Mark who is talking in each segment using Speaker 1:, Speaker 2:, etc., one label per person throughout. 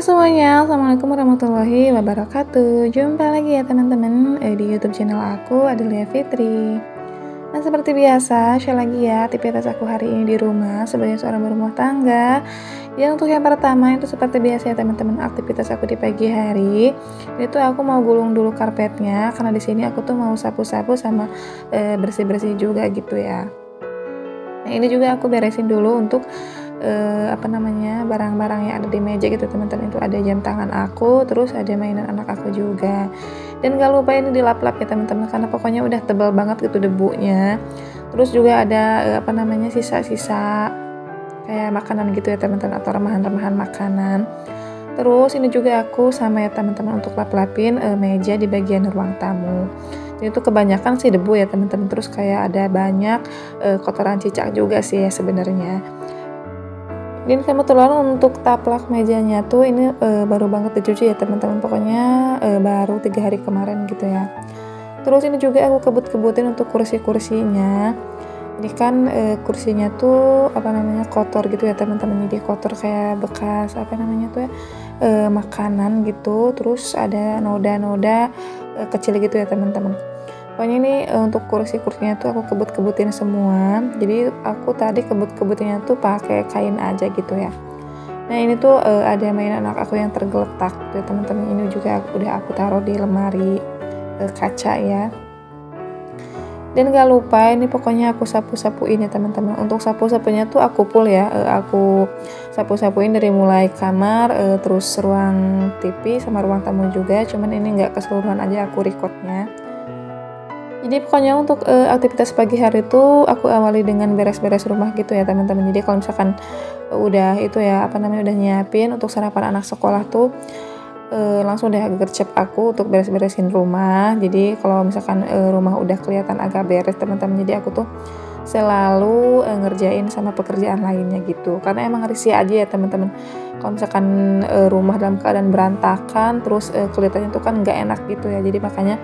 Speaker 1: Hai semuanya, Assalamualaikum warahmatullahi wabarakatuh. Jumpa lagi ya teman-teman di YouTube channel aku, Adelia Fitri. Nah seperti biasa, share lagi ya aktivitas aku hari ini di rumah sebagai seorang berumah tangga. Ya untuk yang pertama itu seperti biasa ya teman-teman, aktivitas aku di pagi hari. Itu aku mau gulung dulu karpetnya karena di sini aku tuh mau sapu-sapu sama bersih-bersih juga gitu ya. Nah ini juga aku beresin dulu untuk barang-barang yang ada di meja gitu teman-teman. Itu ada jam tangan aku, terus ada mainan anak aku juga, dan gak lupa ini dilap-lap ya teman-teman karena pokoknya udah tebal banget gitu debunya. Terus juga ada sisa-sisa kayak makanan gitu ya teman-teman, atau remahan-remahan makanan. Terus ini juga aku sama ya teman-teman untuk lap-lapin meja di bagian ruang tamu. Jadi itu kebanyakan sih debu ya teman-teman, terus kayak ada banyak kotoran cicak juga sih ya sebenarnya. Dan kebetulan untuk taplak mejanya tuh ini baru banget dicuci ya teman-teman, pokoknya baru 3 hari kemarin gitu ya. Terus ini juga aku kebut-kebutin untuk kursi-kursinya. Ini kan kursinya tuh kotor gitu ya teman-teman, jadi kotor kayak bekas makanan gitu. Terus ada noda-noda kecil gitu ya teman-teman. Pokoknya ini untuk kursi-kursinya tuh aku kebut-kebutin semua. Jadi aku tadi kebut-kebutinnya tuh pakai kain aja gitu ya. Nah ini tuh ada mainan anak aku yang tergeletak tuh teman-teman. Ini juga udah aku taruh di lemari kaca ya. Dan gak lupa ini pokoknya aku sapu-sapuin ya teman-teman. Untuk sapu-sapunya tuh aku full ya. Aku sapu-sapuin dari mulai kamar, terus ruang TV sama ruang tamu juga. Cuman ini nggak keseluruhan aja aku recordnya. Jadi pokoknya untuk aktivitas pagi hari itu aku awali dengan beres-beres rumah gitu ya teman-teman. Jadi kalau misalkan udah udah nyiapin untuk sarapan anak sekolah tuh langsung udah gercep aku untuk beres-beresin rumah. Jadi kalau misalkan rumah udah kelihatan agak beres teman-teman, jadi aku tuh selalu ngerjain sama pekerjaan lainnya gitu. Karena emang risih aja ya teman-teman. Kalau misalkan rumah dalam keadaan berantakan terus kelihatannya tuh kan nggak enak gitu ya. Jadi makanya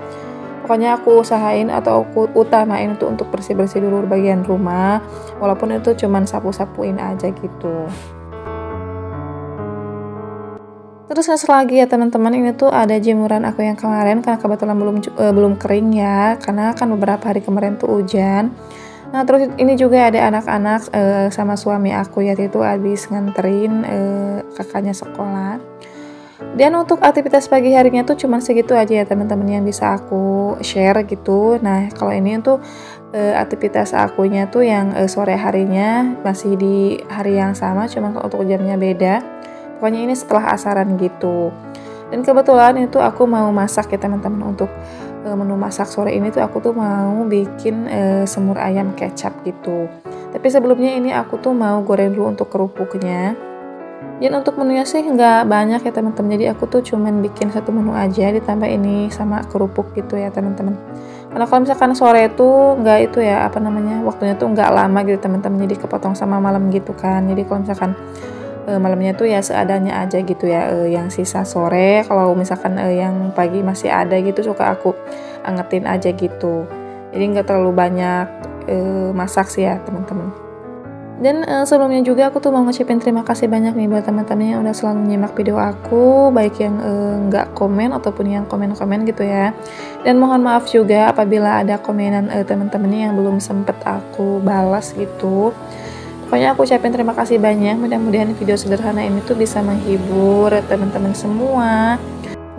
Speaker 1: pokoknya aku usahain atau aku utamain itu untuk bersih-bersih dulu bagian rumah, walaupun itu cuman sapu-sapuin aja gitu. Terus lagi ya teman-teman, ini tuh ada jemuran aku yang kemarin karena kebetulan belum kering ya, karena kan beberapa hari kemarin tuh hujan. Nah terus ini juga ada anak-anak sama suami aku ya, itu habis nganterin kakaknya sekolah. Dan untuk aktivitas pagi harinya tuh cuman segitu aja ya teman-teman yang bisa aku share gitu. Nah kalau ini tuh aktivitas akunya tuh yang sore harinya masih di hari yang sama, cuman untuk jamnya beda. Pokoknya ini setelah asaran gitu. Dan kebetulan itu aku mau masak ya teman-teman. Untuk menu masak sore ini tuh aku tuh mau bikin semur ayam kecap gitu. Tapi sebelumnya ini aku tuh mau goreng dulu untuk kerupuknya. Dan untuk menunya sih nggak banyak ya teman-teman, jadi aku tuh cuman bikin satu menu aja ditambah ini sama kerupuk gitu ya teman-teman. Karena kalau misalkan sore itu nggak waktunya tuh nggak lama gitu teman-teman, jadi kepotong sama malam gitu kan. Jadi kalau misalkan malamnya tuh ya seadanya aja gitu ya, yang sisa sore kalau misalkan yang pagi masih ada gitu suka aku angetin aja gitu. Jadi nggak terlalu banyak masak sih ya teman-teman. Dan sebelumnya juga aku tuh mau ngucapin terima kasih banyak nih buat teman-teman yang udah selalu menyimak video aku, baik yang nggak komen ataupun yang komen-komen gitu ya. Dan mohon maaf juga apabila ada komenan teman-teman yang belum sempet aku balas gitu. Pokoknya aku ucapin terima kasih banyak, mudah-mudahan video sederhana ini tuh bisa menghibur teman-teman semua.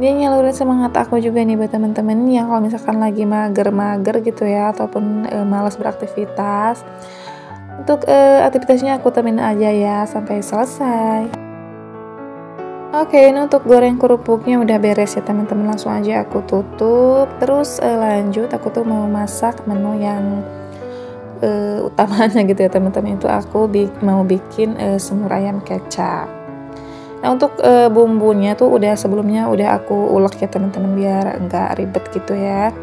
Speaker 1: Dia nyalurin semangat aku juga nih buat teman-teman yang kalau misalkan lagi mager-mager gitu ya, ataupun malas beraktivitas. Untuk aktivitasnya aku temenin aja ya sampai selesai. Oke, ini untuk goreng kerupuknya udah beres ya teman-teman, langsung aja aku tutup. Terus lanjut aku tuh mau masak menu yang utamanya gitu ya teman-teman. Itu aku mau bikin semur ayam kecap. Nah untuk bumbunya tuh sebelumnya udah aku ulek ya teman-teman biar nggak ribet gitu ya.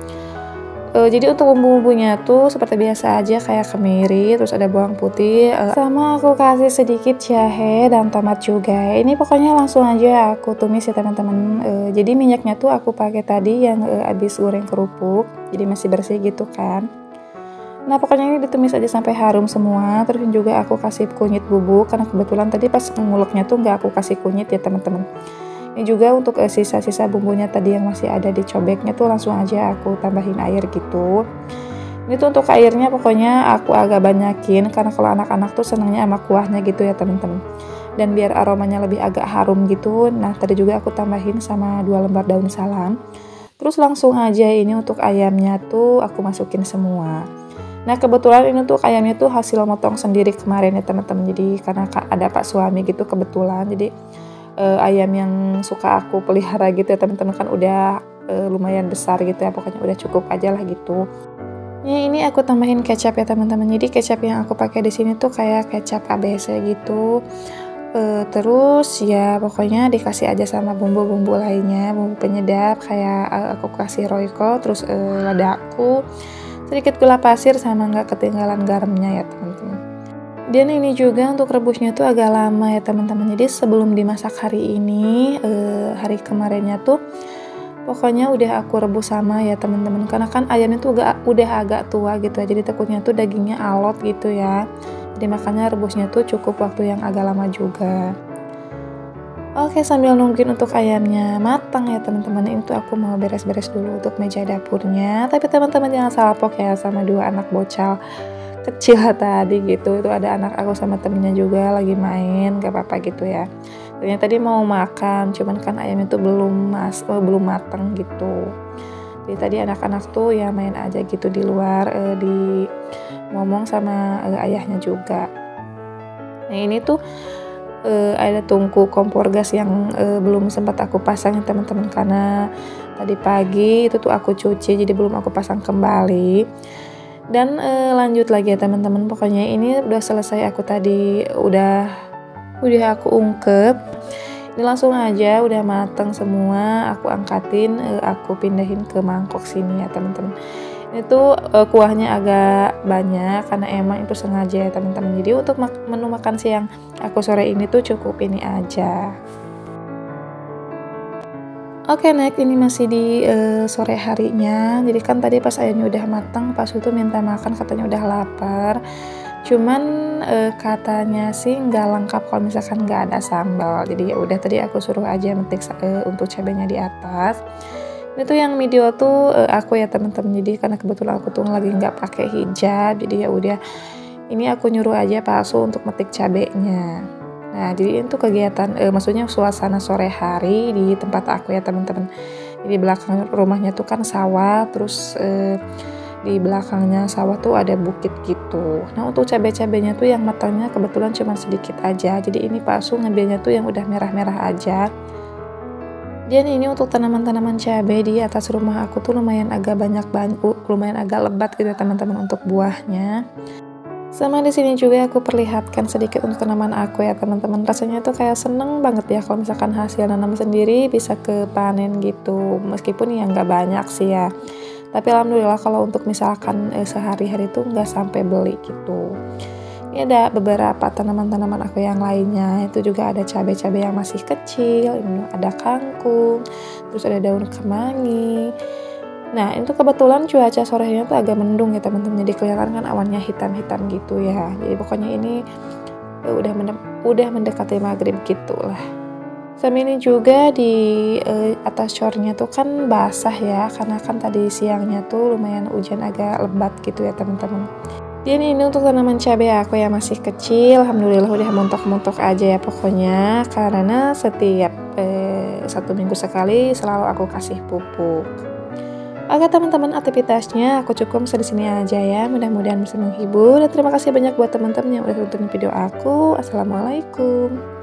Speaker 1: Jadi untuk bumbu-bumbunya tuh seperti biasa aja kayak kemiri, terus ada bawang putih, sama aku kasih sedikit jahe dan tomat juga. Ini pokoknya langsung aja aku tumis ya teman-teman. Jadi minyaknya tuh aku pakai tadi yang habis goreng kerupuk, jadi masih bersih gitu kan. Nah pokoknya ini ditumis aja sampai harum semua. Terus juga aku kasih kunyit bubuk karena kebetulan tadi pas nguleknya tuh nggak aku kasih kunyit ya teman-teman. Ini juga untuk sisa-sisa bumbunya tadi yang masih ada di cobeknya tuh langsung aja aku tambahin air gitu. Ini tuh untuk airnya pokoknya aku agak banyakin karena kalau anak-anak tuh senangnya sama kuahnya gitu ya teman-teman. Dan biar aromanya lebih agak harum gitu. Nah tadi juga aku tambahin sama 2 lembar daun salam. Terus langsung aja ini untuk ayamnya tuh aku masukin semua. Nah kebetulan ini tuh ayamnya tuh hasil motong sendiri kemarin ya teman-teman. Jadi karena ada pak suami gitu kebetulan. Jadi ayam yang suka aku pelihara gitu ya teman-teman kan udah lumayan besar gitu ya. Pokoknya udah cukup aja lah gitu. Ya ini aku tambahin kecap ya teman-teman. Jadi kecap yang aku pakai di sini tuh kayak kecap ABC gitu. Terus ya pokoknya dikasih aja sama bumbu-bumbu lainnya, bumbu penyedap kayak aku kasih Royco, terus ladaku, sedikit gula pasir sama nggak ketinggalan garamnya ya teman-teman. Dan ini juga untuk rebusnya tuh agak lama ya teman-teman. Jadi sebelum dimasak hari ini, hari kemarinnya tuh pokoknya udah aku rebus sama ya teman-teman. Karena kan ayamnya tuh udah agak tua gitu ya. Jadi takutnya tuh dagingnya alot gitu ya. Jadi makanya rebusnya tuh cukup waktu yang agak lama juga. Oke, sambil nungguin untuk ayamnya matang ya teman-teman, ini tuh aku mau beres-beres dulu untuk meja dapurnya. Tapi teman-teman jangan salpok ya sama 2 anak bocil kecil tadi gitu. Itu ada anak aku sama temennya juga lagi main, gak apa-apa gitu ya. Ternyata tadi mau makan, cuman kan ayamnya tuh belum matang gitu. Jadi tadi anak-anak tuh ya main aja gitu di luar, di ngomong sama ayahnya juga. Nah ini tuh ada tungku kompor gas yang belum sempat aku pasang ya teman-teman, karena tadi pagi itu tuh aku cuci jadi belum aku pasang kembali. Dan lanjut lagi ya teman-teman, pokoknya ini udah selesai aku tadi udah aku ungkep. Ini langsung aja udah mateng semua, aku angkatin, aku pindahin ke mangkok sini ya teman-teman. Itu kuahnya agak banyak karena emang itu sengaja ya teman-teman. Jadi untuk menu makan siang aku sore ini tuh cukup ini aja. Oke, next ini masih di sore harinya. Jadi kan tadi pas ayamnya udah matang, pas itu minta makan katanya udah lapar. Cuman katanya sih nggak lengkap kalau misalkan nggak ada sambal. Jadi ya udah tadi aku suruh aja metik untuk cabenya di atas. Ini tuh yang video tuh aku ya teman-teman. Jadi karena kebetulan aku tuh lagi nggak pakai hijab, jadi ya udah ini aku nyuruh aja Pak Su untuk metik cabenya. Nah jadi itu kegiatan, maksudnya suasana sore hari di tempat aku ya teman-teman. Jadi belakang rumahnya tuh kan sawah, terus di belakangnya sawah tuh ada bukit gitu. Nah untuk cabai-cabainya tuh yang matangnya kebetulan cuma sedikit aja. Jadi ini Pak Su ngambilnya tuh yang udah merah-merah aja. Dan ini untuk tanaman-tanaman cabai di atas rumah aku tuh lumayan agak lumayan agak lebat gitu ya teman-teman untuk buahnya. Sama di sini juga aku perlihatkan sedikit untuk tanaman aku ya teman-teman. Rasanya tuh kayak seneng banget ya kalau misalkan hasil nanam sendiri bisa kepanen gitu. Meskipun ya nggak banyak sih ya. Tapi alhamdulillah kalau untuk misalkan sehari-hari tuh nggak sampai beli gitu. Ini ada beberapa tanaman-tanaman aku yang lainnya. Itu juga ada cabai-cabai yang masih kecil. Ini ada kangkung. Terus ada daun kemangi. Nah itu kebetulan cuaca sorenya tuh agak mendung ya teman-teman. Jadi kelihatan kan awannya hitam-hitam gitu ya. Jadi pokoknya ini udah mendekati maghrib gitu lah. Sama ini juga di atas cornya tuh kan basah ya, karena kan tadi siangnya tuh lumayan hujan agak lebat gitu ya teman-teman. Dan ini untuk tanaman cabai aku yang masih kecil, alhamdulillah udah montok-montok aja ya pokoknya, karena setiap 1 minggu sekali selalu aku kasih pupuk. Oke teman-teman, aktivitasnya aku cukup di sini aja ya. Mudah-mudahan bisa menghibur dan terima kasih banyak buat teman-teman yang udah tonton video aku. Assalamualaikum.